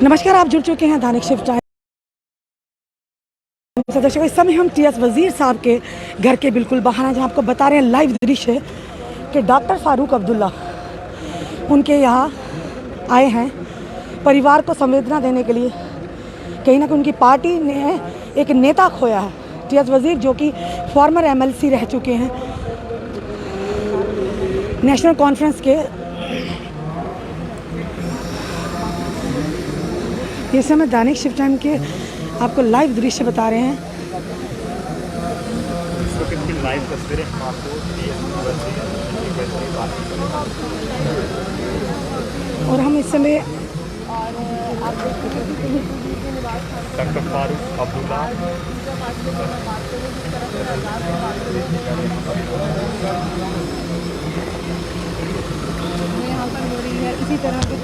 नमस्कार, आप जुड़ चुके हैं दैनिक शिफ्ट टाइम। दर्शकों, इस समय हम टीएस वजीर साहब के घर के बिल्कुल बाहर हैं, जहां आपको बता रहे हैं लाइव दृश्य कि डॉक्टर फारूक अब्दुल्ला उनके यहाँ आए हैं परिवार को संवेदना देने के लिए। कहीं ना कहीं उनकी पार्टी ने एक नेता खोया है, टीएस वजीर, जो कि फॉर्मर एमएलसी रह चुके हैं नेशनल कॉन्फ्रेंस के। इस समय दैनिक शिफ्ट टाइम के आपको लाइव दृश्य बता रहे हैं। लाइव तस्वीरें आपको और हम इस समय डॉक्टर फारूक अब्दुल्ला यहाँ पर हो रही है इसी तरह के।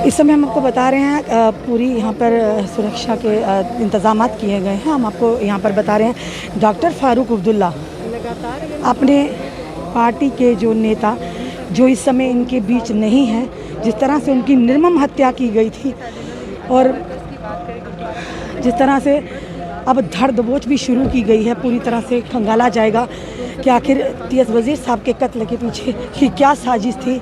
इस समय हम आपको बता रहे हैं पूरी यहाँ पर सुरक्षा के इंतजाम किए गए हैं। हम आपको यहाँ पर बता रहे हैं डॉक्टर फारूक अब्दुल्ला अपने पार्टी के जो नेता जो इस समय इनके बीच नहीं हैं, जिस तरह से उनकी निर्मम हत्या की गई थी और जिस तरह से अब धर दबोच भी शुरू की गई है, पूरी तरह से खंगाला जाएगा कि आखिर टीएस वजीर साहब के कत्ल के पीछे की क्या साजिश थी।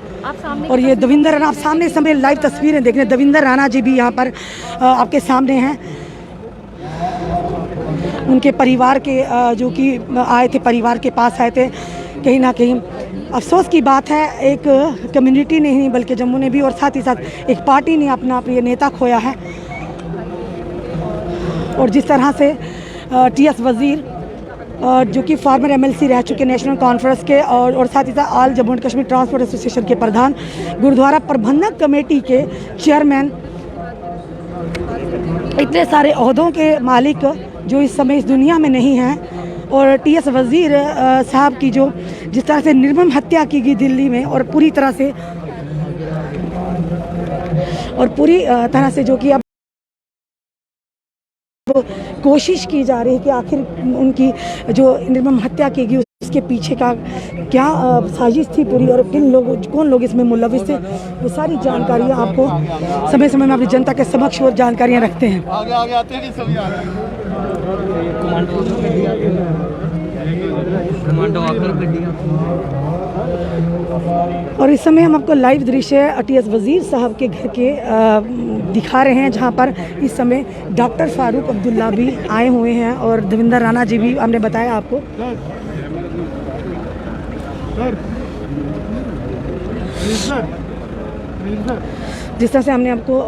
और ये दविंदर राणा, आप सामने इस समय लाइव तस्वीरें देख रहे हैं, दविंदर राणा जी भी यहाँ पर आपके सामने हैं। उनके परिवार के जो कि आए थे, परिवार के पास आए थे। कहीं ना कहीं अफसोस की बात है, एक कम्युनिटी ने ही बल्कि जम्मू ने भी और साथ ही साथ एक पार्टी ने अपना प्रिय नेता खोया है। और जिस तरह से टीएस वजीर जो कि फॉर्मर एमएलसी रह चुके नेशनल कॉन्फ्रेंस के और साथ ही साथ all Jammu and Kashmir transport association के प्रधान, गुरुद्वारा प्रबंधक कमेटी के चेयरमैन, इतने सारे ओहदों के मालिक जो इस समय इस दुनिया में नहीं हैं। और टीएस वजीर साहब की जो जिस तरह से निर्मम हत्या की गई दिल्ली में, और पूरी तरह से जो कि अब कोशिश की जा रही है कि आखिर उनकी जो निर्मम हत्या की गई उसके पीछे का क्या साजिश थी पूरी, और कौन लोग इसमें मुलविस थे, वो सारी जानकारियाँ आपको समय समय में अपनी जनता के समक्ष वो जानकारियाँ रखते हैं। आगे आते हैं कि सभी आ रहे हैं। और इस समय हम आपको लाइव दृश्य टीएस वजीर साहब के घर के दिखा रहे हैं, जहां पर इस समय डॉक्टर फारूक अब्दुल्ला भी आए हुए हैं और दविंदर राणा जी भी, हमने बताया आपको। जिस तरह से हमने आपको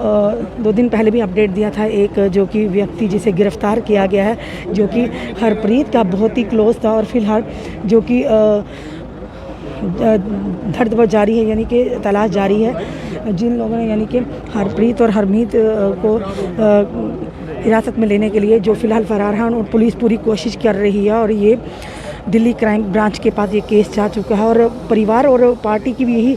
2 दिन पहले भी अपडेट दिया था, एक जो कि व्यक्ति जिसे गिरफ्तार किया गया है, जो कि हरप्रीत का बहुत ही क्लोज था, और फिलहाल जो कि धर जारी है, यानी कि तलाश जारी है। जिन लोगों ने यानी कि हरप्रीत और हरमीत को हिरासत में लेने के लिए जो फ़िलहाल फरार हैं, और पुलिस पूरी कोशिश कर रही है। और ये दिल्ली क्राइम ब्रांच के पास ये केस जा चुका है, और परिवार और पार्टी की भी यही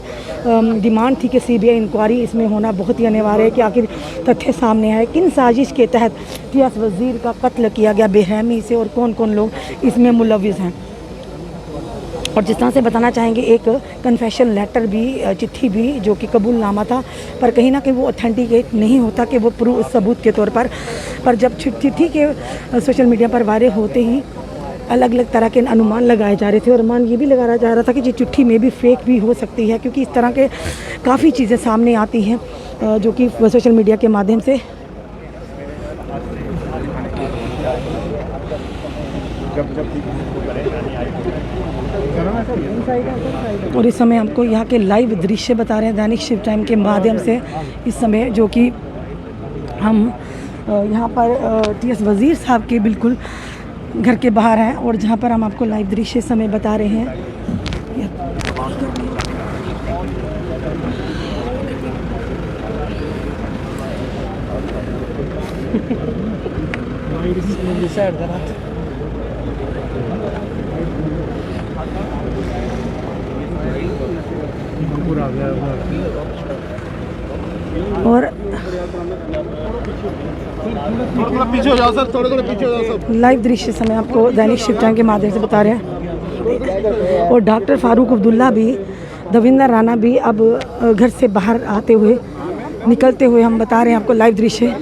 डिमांड थी कि सीबीआई इंक्वायरी इसमें होना बहुत ही अनिवार्य है कि आखिर तथ्य सामने आए, किन साजिश के तहत टीएस वजीर का कत्ल किया गया बेरहमी से, और कौन कौन लोग इसमें मुलविस हैं। और जिस तरह से बताना चाहेंगे, एक कन्फेशन लेटर भी, चिट्ठी भी, जो कि कबूलनामा था, पर कहीं ना कहीं वो ऑथेंटिकेट नहीं होता कि वो प्रूफ सबूत के तौर पर जब चिट्ठी के सोशल मीडिया पर वायरल होते ही अलग अलग तरह के अनुमान लगाए जा रहे थे, और अनुमान ये भी लगाया जा रहा था कि ये चिट्ठी में भी फेक भी हो सकती है, क्योंकि इस तरह के काफ़ी चीज़ें सामने आती हैं जो कि सोशल मीडिया के माध्यम से। और इस समय हमको यहाँ के लाइव दृश्य बता रहे हैं दैनिक शिफ्ट टाइम के माध्यम से। इस समय जो कि हम यहाँ पर टीएस वजीर साहब के बिल्कुल घर के बाहर हैं, और जहाँ पर हम आपको लाइव दृश्य समय बता रहे हैं। और थोड़ा पीछे हो जाओ सर, थोड़ा पीछे हो जाओ सर। लाइव दृश्य समय आपको दैनिक शिफ्ट टाइम के माध्यम से बता रहे हैं। और डॉक्टर फारूक अब्दुल्ला भी, दविंदर राणा भी अब घर से बाहर आते हुए निकलते हुए हम बता रहे हैं आपको लाइव दृश्य।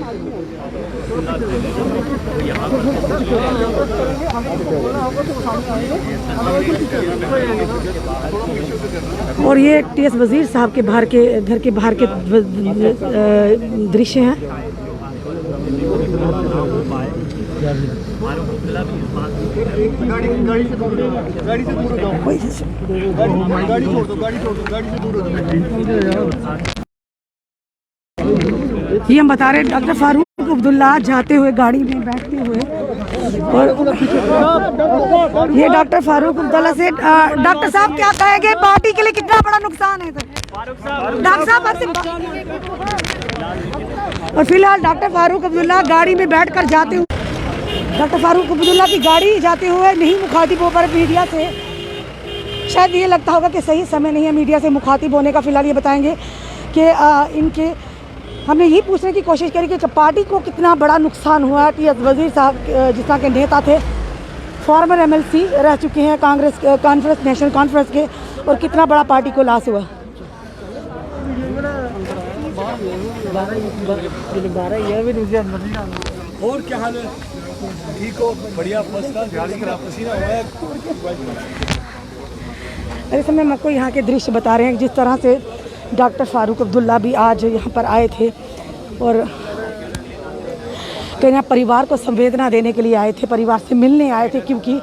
और ये टीएस वजीर साहब के बाहर के घर के बाहर के दृश्य हैं। गाड़ी से दूर हो जाओ, गाड़ी से दूर हो जाओ, गाड़ी छोड़ दो, गाड़ी छोड़ दो, गाड़ी से दूर हो जाओ। ये हम बता रहे हैं डॉक्टर फारूक अब्दुल्ला जाते हुए गाड़ी में बैठते हुए, और ये डॉक्टर फारूक अब्दुल्ला से डॉक्टर साहब क्या कहेंगे, पार्टी के लिए कितना बड़ा नुकसान है सर डॉक्टर साहब आपसे। और फिलहाल डॉक्टर फारूक अब्दुल्ला गाड़ी में बैठकर जाते हुए, डॉक्टर फारूक अब्दुल्ला की गाड़ी जाते हुए नहीं मुखातिब हो पर मीडिया से, शायद ये लगता होगा कि सही समय नहीं है मीडिया से मुखातिब होने का। फिलहाल ये बताएंगे कि इनके हमने यही पूछने की कोशिश करी कि पार्टी को कितना बड़ा नुकसान हुआ है। टीएस वजीर साहब जिस तरह के नेता थे, फॉर्मर एमएलसी रह चुके हैं कांग्रेस कॉन्फ्रेंस नेशनल कॉन्फ्रेंस के, और कितना बड़ा पार्टी को लॉस हुआ। और क्या हाल है? ठीक हो? बढ़िया, फर्स्ट क्लास, गाड़ी का पसीना हुआ है। इस समय हम आपको यहाँ के दृश्य बता रहे हैं जिस तरह से डॉक्टर फारूक अब्दुल्ला भी आज यहाँ पर आए थे, और कहीं ना परिवार को संवेदना देने के लिए आए थे, परिवार से मिलने आए थे। क्योंकि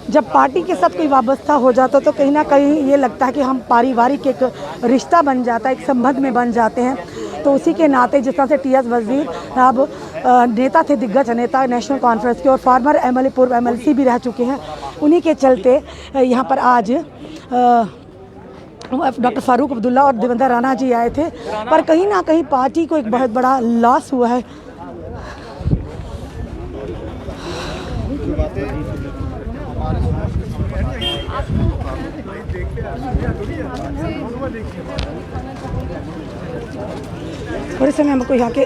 जब पार्टी के साथ कोई वाबस्ता हो जाता तो कहीं ना कहीं ये लगता है कि हम पारिवारिक एक रिश्ता बन जाता है, एक संबंध में बन जाते हैं। तो उसी के नाते जिस तरह से टीएस वजीर साहब नेता थे, दिग्गज नेता नेशनल कॉन्फ्रेंस के, और फार्मर एमएलए पूर्व एमएलसी भी रह चुके हैं, उन्हीं के चलते यहाँ पर आज डॉक्टर फारूक अब्दुल्ला और देवेंद्र राणा जी आए थे। पर कहीं ना कहीं पार्टी को एक बहुत बड़ा लॉस हुआ है। और इस समय हमको यहाँ के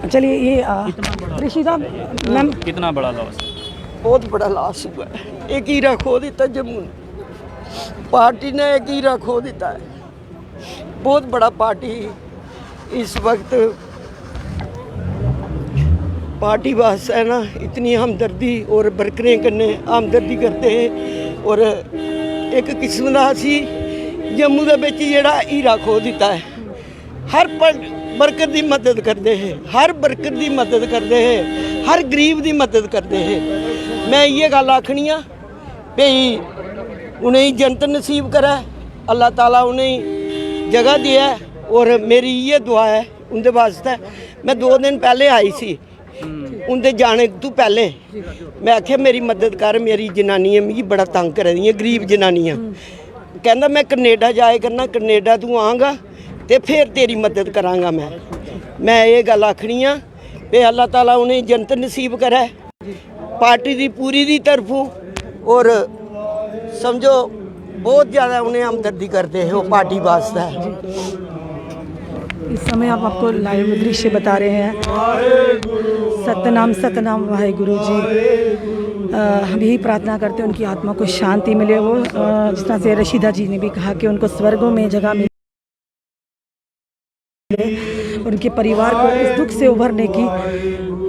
चलिए ये ऋषिदा मैम, कितना बड़ा लॉस? बहुत बड़ा लॉस हुआ है। एक हीरा खो दिता जम्मू ने, पार्टी ने एक हीरा खो दिता है। बहुत बड़ा पार्टी इस वक्त पार्टी वास्ते है ना, इतनी हमदर्दी और बरकरें करने हमदर्दी करते हैं। और एक किस्म का असी जम्मू के बिच जिहड़ा हीरा खो दिता है, हर वर्कर की मदद करते हैं, हर वर्कर की मदद करते हैं, हर गरीब की मदद करते हैं। मैं ये गल आखनी आ भई उन्हें जन्नत नसीब करे, अल्लाह ताला उन्हें जगह दिया। और मेरी ये दुआ है उनके वास्ते। मैं 2 दिन पहले आई सी, उनके जाने तो पहले मैं आख्या मेरी मदद कर, मेरी जनानियां मिगी बड़ा तंग करा दियां, गरीब जनानियां। कहंदा मैं कनेडा जाए करना, कनेडा तू आंगा तो फिर तेरी मदद करांगा। मैं ये गल आखनी आ भी अल्लाह ताला उन्हें जन्नत नसीब करे पार्टी की पूरी दी तरफों। और समझो बहुत ज़्यादा उन्हें हमदर्दी करते हैं वो पार्टी वास्ते। इस समय आप आपको लाइव दृश्य बता रहे हैं। सतनाम सतनाम वाहेगुरु जी। हम यही प्रार्थना करते हैं उनकी आत्मा को शांति मिले। वो जिस तरह से रशीदा जी ने भी कहा कि उनको स्वर्गों में जगह मिले, उनके परिवार को इस दुख से उभरने की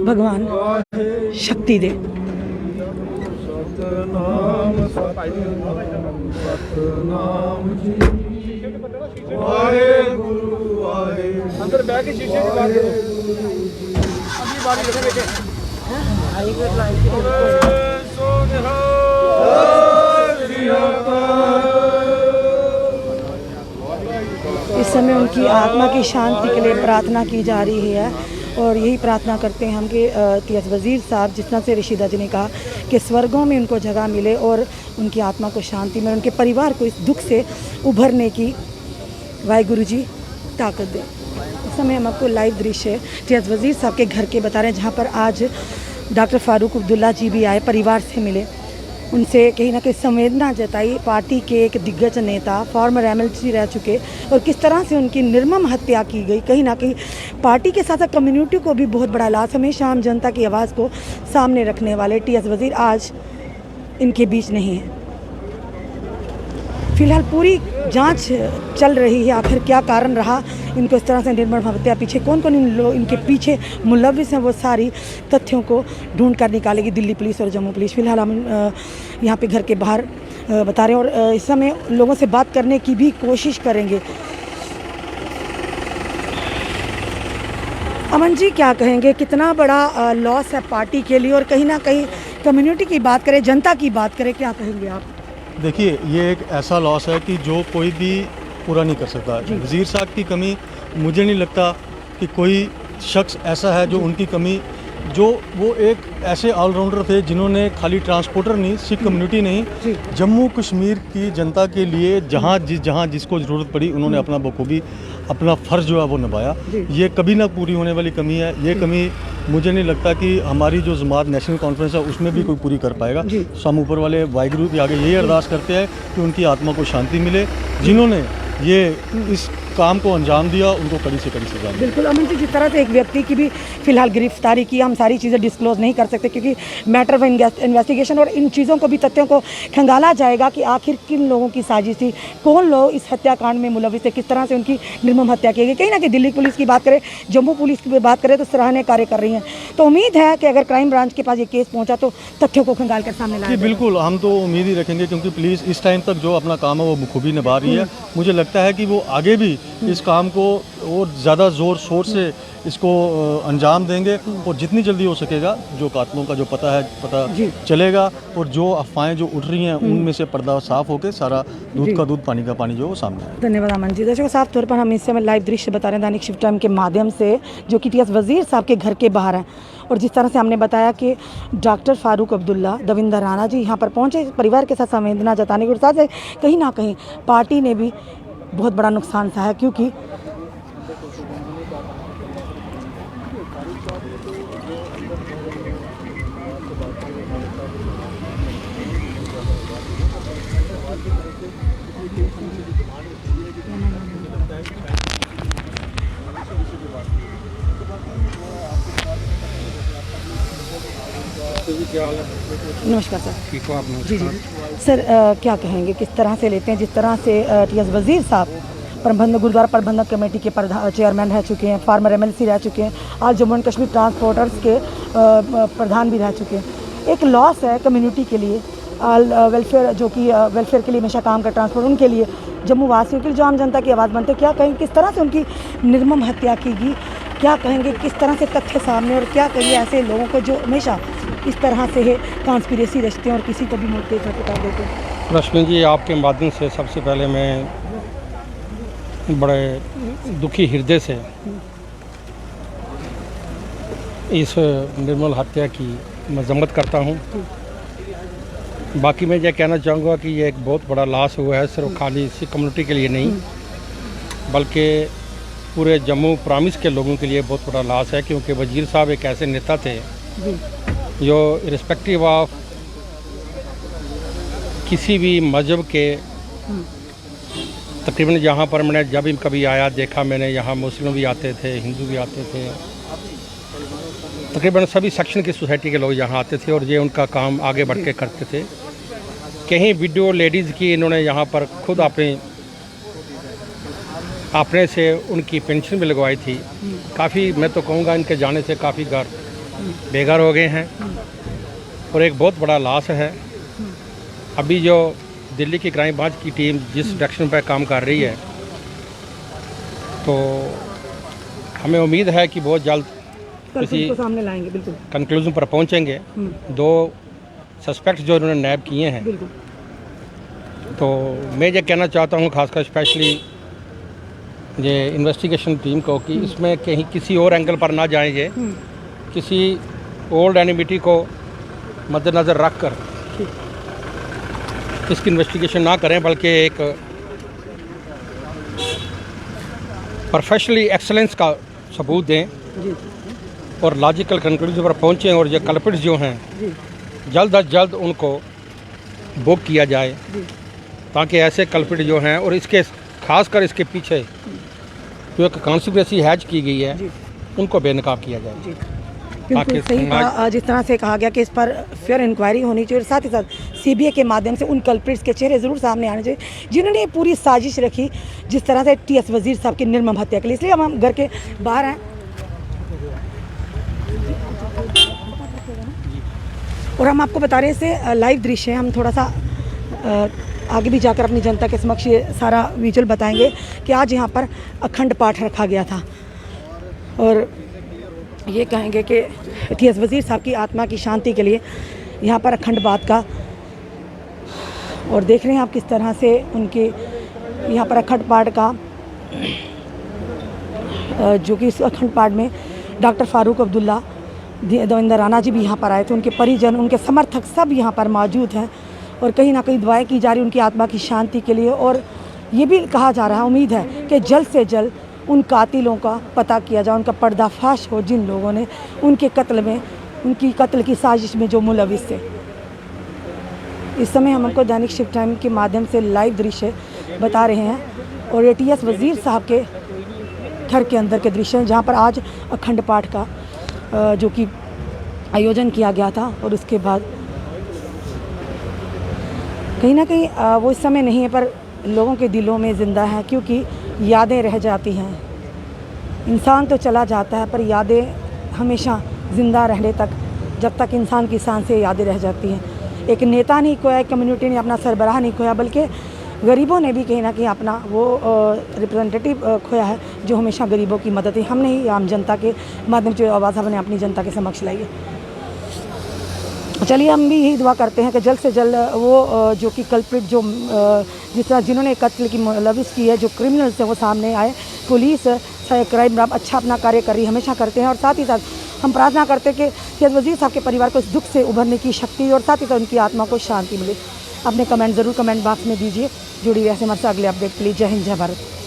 भगवान शक्ति दे। अंदर बैठ के शीशे की बात करो। अगली बारी रखेंगे। इस समय उनकी आत्मा की शांति के लिए प्रार्थना की जा रही है। और यही प्रार्थना करते हैं हम कि टीएस वजीर साहब जिस तरह से रशीदा जी ने कहा कि स्वर्गों में उनको जगह मिले और उनकी आत्मा को शांति मिले, उनके परिवार को इस दुख से उभरने की वाहिगुरु जी ताकत दे। इस समय हम आपको लाइव दृश्य टीएस वजीर साहब के घर के बता रहे हैं, जहाँ पर आज डॉक्टर फारूक अब्दुल्ला जी भी आए, परिवार से मिले, उनसे कहीं ना कहीं संवेदना जताई। पार्टी के एक दिग्गज नेता, फॉर्मर एमएलसी रह चुके, और किस तरह से उनकी निर्मम हत्या की गई, कहीं ना कहीं पार्टी के साथ साथ कम्युनिटी को भी बहुत बड़ा लॉस। हमेशा आम जनता की आवाज़ को सामने रखने वाले टीएस वजीर आज इनके बीच नहीं है। फिलहाल पूरी जांच चल रही है, आखिर क्या कारण रहा इनको इस तरह से निर्मम हत्या, पीछे कौन कौन इनके पीछे मुलविस हैं, वो सारी तथ्यों को ढूंढ कर निकालेगी दिल्ली पुलिस और जम्मू पुलिस। फिलहाल हम यहाँ पे घर के बाहर बता रहे हैं और इस समय लोगों से बात करने की भी कोशिश करेंगे। अमन जी, क्या कहेंगे, कितना बड़ा लॉस है पार्टी के लिए और कहीं ना कहीं कम्युनिटी की बात करें, जनता की बात करें, क्या कहेंगे आप? देखिए, ये एक ऐसा लॉस है कि जो कोई भी पूरा नहीं कर सकता। वज़ीर साहब की कमी, मुझे नहीं लगता कि कोई शख्स ऐसा है जो उनकी कमी, जो वो एक ऐसे ऑलराउंडर थे जिन्होंने खाली ट्रांसपोर्टर नहीं, सिख कम्युनिटी नहीं, जम्मू कश्मीर की जनता के लिए जहाँ जिसको ज़रूरत पड़ी उन्होंने अपना बखूबी अपना फ़र्ज़ जो है वो निभाया। ये कभी ना पूरी होने वाली कमी है। ये कमी मुझे नहीं लगता कि हमारी जो जमात नेशनल कॉन्फ्रेंस है उसमें भी कोई पूरी कर पाएगा। हम ऊपर वाले वाहिगुरु के आगे यही अरदास करते हैं कि उनकी आत्मा को शांति मिले, जिन्होंने ये इस काम को अंजाम दिया उनको कड़ी से कड़ी सजा। बिल्कुल अमन जी, जिस तरह से एक व्यक्ति की भी फिलहाल गिरफ्तारी की, हम सारी चीज़ें डिस्क्लोज नहीं कर सकते क्योंकि मैटर ऑफ इन्वेस्टिगेशन और इन चीज़ों को भी, तथ्यों को खंगाला जाएगा कि आखिर किन लोगों की साजिश थी, कौन लोग इस हत्याकांड में मुलविस थे, किस तरह से उनकी निर्मम हत्या की गई। कहीं ना कहीं दिल्ली पुलिस की बात करें, जम्मू पुलिस की बात करें तो सराहनीय कार्य कर रही हैं। तो उम्मीद है कि अगर क्राइम ब्रांच के पास ये केस पहुँचा तो तथ्यों को खंगाल कर सामने लाया। बिल्कुल, हम तो उम्मीद ही रखेंगे क्योंकि पुलिस इस टाइम तक जो अपना काम है वो बखूबी निभा रही है। मुझे लगता है कि वो आगे भी इस काम को और ज़्यादा ज़ोर शोर से इसको अंजाम देंगे और जितनी जल्दी हो सकेगा जो कातलों का जो पता चलेगा और जो अफवाहें जो उठ रही हैं उनमें से पर्दा साफ होकर सारा दूध का दूध पानी का पानी जो वो सामने आए। धन्यवाद अमन जी। दर्शकों, साफ तौर पर हम इस समय लाइव दृश्य बता रहे हैं दैनिक शिफ्ट टाइम के माध्यम से, जो कि टीएस वजीर साहब के घर के बाहर हैं और जिस तरह से हमने बताया कि डॉक्टर फारूक अब्दुल्ला, दविंदर राणा जी यहाँ पर पहुँचे परिवार के साथ संवेदना जताने के साथ कहीं ना कहीं पार्टी ने भी बहुत बड़ा नुकसान सहा, क्योंकि नमस्कार सर। ठीक हो आप? जी जी सर, क्या कहेंगे, किस तरह से लेते हैं जिस तरह से टीएस वजीर साहब प्रबंधक गुरुद्वारा प्रबंधक कमेटी के चेयरमैन रह चुके हैं, फार्मर एमएलसी रह चुके हैं, आज जम्मू एंड कश्मीर ट्रांसपोर्टर्स के प्रधान भी रह चुके हैं। एक लॉस है कम्युनिटी के लिए, वेलफेयर जो कि वेलफेयर के लिए हमेशा काम कर, ट्रांसपोर्ट उनके लिए, जम्मू वासियों के लिए, जो आम जनता की आवाज़ बनते हैं। क्या कहेंगे, किस तरह से उनकी निर्मम हत्या की गई, क्या कहेंगे, किस तरह से तथ्य सामने, और क्या कहेंगे ऐसे लोगों को जो हमेशा इस तरह से है कॉन्स्पिरेसी रचते हैं और किसी को भी मुद्दे का पता देते हैं? रश्मि जी, आपके माध्यम से सबसे पहले मैं बड़े दुखी हृदय से इस निर्मल हत्या की मजम्मत करता हूँ। बाकी मैं ये कहना चाहूँगा कि ये एक बहुत बड़ा लॉस हुआ है, सिर्फ खाली सिख कम्युनिटी के लिए नहीं बल्कि पूरे जम्मू प्रामिस के लोगों के लिए बहुत बड़ा लॉस है, क्योंकि वजीर साहब एक ऐसे नेता थे जो इर्रेस्पेक्टिव ऑफ किसी भी मज़हब के, तकरीबन जहाँ पर मैंने जब भी कभी आया देखा मैंने, यहाँ मुस्लिम भी आते थे, हिंदू भी आते थे, तकरीबन सभी सेक्शन की सोसाइटी के लोग यहाँ आते थे और ये उनका काम आगे बढ़ के करते थे। कहीं विडो लेडीज़ की इन्होंने यहाँ पर खुद अपने से उनकी पेंशन भी लगवाई थी। काफ़ी, मैं तो कहूँगा इनके जाने से काफ़ी घर बेघर हो गए हैं और एक बहुत बड़ा लॉस है। अभी जो दिल्ली की क्राइम ब्रांच की टीम जिस डायरेक्शन पर काम कर रही है, तो हमें उम्मीद है कि बहुत जल्द किसी सामने लाएंगे, बिल्कुल कंक्लूजन पर पहुंचेंगे। 2 सस्पेक्ट जो उन्होंने नैब किए हैं, तो मैं ये कहना चाहता हूँ खासकर स्पेशली ये इन्वेस्टिगेशन टीम को कि इसमें कहीं किसी और एंगल पर ना जाएंगे, किसी ओल्ड एनिमिटी को मद्देनज़र रख कर इसकी इन्वेस्टिगेशन ना करें, बल्कि एक प्रोफेशनली एक्सेलेंस का सबूत दें और लॉजिकल कंक्लूजन पर पहुँचें और ये कल्प्रिट्स जो हैं जल्द अज जल्द उनको बुक किया जाए, ताकि ऐसे कल्प्रिट जो हैं और इसके खासकर इसके पीछे जो एक कॉन्स्पिरेसी हैच की गई है उनको बेनकाब किया जाए। बिल्कुल सही कहा। जिस तरह से कहा गया कि इस पर फेयर इंक्वायरी होनी चाहिए और साथ ही साथ सीबीआई के माध्यम से उन कल्प्रिट्स के चेहरे ज़रूर सामने आने चाहिए जिन्होंने ये पूरी साजिश रखी जिस तरह से टीएस वजीर साहब की निर्मम हत्या के लिए। इसलिए हम घर के बाहर हैं और हम आपको बता रहे हैं इससे लाइव दृश्य है। हम थोड़ा सा आगे भी जाकर अपनी जनता के समक्ष ये सारा विजुअल बताएंगे कि आज यहाँ पर अखंड पाठ रखा गया था और ये कहेंगे कि टीएस वजीर साहब की आत्मा की शांति के लिए यहाँ पर अखंड पाठ का, और देख रहे हैं आप किस तरह से उनके यहाँ पर अखंड पाठ का, जो कि इस अखंड पाठ में डॉक्टर फारूक अब्दुल्ला, देवेंद्र राणा जी भी यहाँ पर आए थे, उनके परिजन, उनके समर्थक सब यहाँ पर मौजूद हैं और कहीं ना कहीं दुआएं की जा रही उनकी आत्मा की शांति के लिए। और ये भी कहा जा रहा है, उम्मीद है कि जल्द से जल्द उन कातिलों का पता किया जाए, उनका पर्दाफाश हो जिन लोगों ने उनके कत्ल में, उनकी कत्ल की साजिश में जो मुलविस थे। इस समय हम उनको दैनिक शिफ्ट टाइम के माध्यम से लाइव दृश्य बता रहे हैं और ये टीएस वजीर साहब के घर के अंदर के दृश्य हैं जहाँ पर आज अखंड पाठ का जो कि आयोजन किया गया था। और उसके बाद कहीं ना कहीं वो इस समय नहीं है पर लोगों के दिलों में ज़िंदा है, क्योंकि यादें रह जाती हैं। इंसान तो चला जाता है पर यादें हमेशा ज़िंदा रहने तक, जब तक इंसान की सांसें यादें रह जाती हैं। एक नेता नहीं खोया, एक कम्युनिटी ने अपना सरबराह नहीं खोया, बल्कि गरीबों ने भी कहीं ना कहीं अपना वो रिप्रेजेंटेटिव खोया है जो हमेशा गरीबों की मदद है। हमने ही आम जनता के माध्यम से आवाज़ हमने अपनी जनता के समक्ष लाई है। चलिए हम भी यही दुआ करते हैं कि जल्द से जल्द वो जो कि कल्प्रिट, जो जिस तरह जिन्होंने कत्ल की मुलविस की है, जो क्रिमिनल्स हैं वो सामने आए। पुलिस क्राइम ब्रांच अच्छा अपना कार्य कर रही, हमेशा करते हैं। और साथ ही साथ हम प्रार्थना करते हैं कि टीएस वजीर साहब के परिवार को इस दुख से उभरने की शक्ति और साथ ही साथ उनकी आत्मा को शांति मिले। अपने कमेंट ज़रूर कमेंट बॉक्स में दीजिए। जुड़ी रहे हमारे साथ अगले अपडेट के लिए। जय हिंद, जय भारत।